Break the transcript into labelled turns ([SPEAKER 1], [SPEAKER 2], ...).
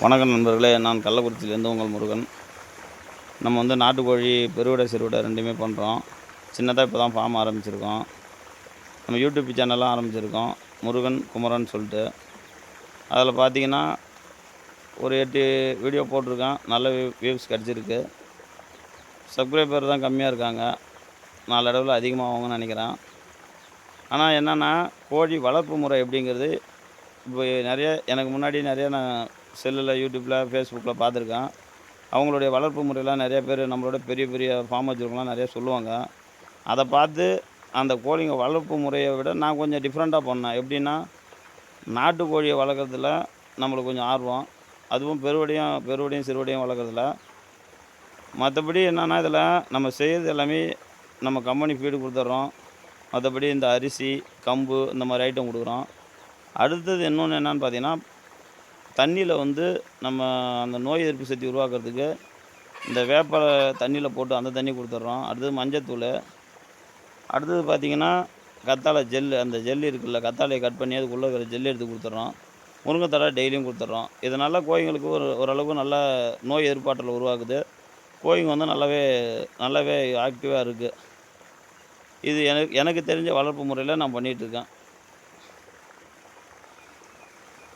[SPEAKER 1] வணக்கம் நண்பர்களே, நான் கள்ளக்குறிச்சியிலேருந்து உங்கள் முருகன். நம்ம நாட்டுக்கோழி பெருவிடை சிறுவிடை ரெண்டுமே பண்ணுறோம். சின்னதாக இப்போ தான் ஃபார்ம் ஆரம்பிச்சிருக்கோம். நம்ம யூடியூப் சேனல்லாம் ஆரம்பிச்சிருக்கோம், முருகன் குமரன் சொல்லிட்டு. அதில் பார்த்தீங்கன்னா ஒரு 8 வீடியோ போட்டிருக்கேன். நல்ல வியூஸ் கிடச்சிருக்கு. சப்ஸ்கிரைபர் தான் கம்மியாக இருக்காங்க. நாளடைவில் அதிகமாகுங்கன்னு நினைக்கிறேன். ஆனால் என்னென்னா, கோழி வளர்ப்பு முறை எப்படிங்கிறது இப்போ எனக்கு முன்னாடி நான் செல்லில், யூடியூப்பில், ஃபேஸ்புக்கில் பார்த்துருக்கேன். அவங்களுடைய வளர்ப்பு முறையெல்லாம் நிறைய பேர் நம்மளோட பெரிய பெரிய ஃபார்ம் வச்சுருக்கவங்களாம் நிறையா சொல்லுவாங்க. அதை பார்த்து அந்த கோழிங்க வளர்ப்பு முறையை விட நான் கொஞ்சம் டிஃப்ரெண்ட்டாக பண்ணேன். எப்படின்னா, நாட்டுக்கோழியை வளர்க்குறதுல நம்மளுக்கு கொஞ்சம் ஆர்வம். அதுவும் பெருவடையும் சிறுவடையும் வளர்க்குறதுல. மற்றபடி என்னென்னா, இதில் நம்ம செய்கிறது எல்லாமே நம்ம கம்பெனி ஃபீடு கொடுத்துட்றோம். மற்றபடி இந்த அரிசி, கம்பு இந்த மாதிரி ஐட்டம் கொடுக்குறோம். அடுத்தது இன்னொன்று என்னென்னு பார்த்தீங்கன்னா, தண்ணியில் நம்ம அந்த நோய் எதிர்ப்பு சக்தி உருவாக்குறதுக்கு இந்த வேப்பலை தண்ணியில் போட்டு அந்த தண்ணி கொடுத்துட்றோம். அடுத்தது மஞ்சத்தூள். அடுத்தது பார்த்திங்கன்னா, கத்தாழை ஜெல்லு. அந்த ஜெல்லு இருக்குல்ல, கத்தாழையை கட் பண்ணி அதுக்குள்ளே இருக்கிற ஜெல்லு எடுத்து கொடுத்துட்றோம். முருங்கைத்தழை டெய்லியும் கொடுத்துட்றோம். இதனால் கோழிங்களுக்கு ஓரளவுக்கு நல்ல நோய் எதிர்ப்பாற்றல் உருவாக்குது. கோழிங்க நல்லாவே ஆக்டிவாக இருக்குது. இது எனக்கு தெரிஞ்ச வளர்ப்பு முறையில் நான் பண்ணிகிட்ருக்கேன்.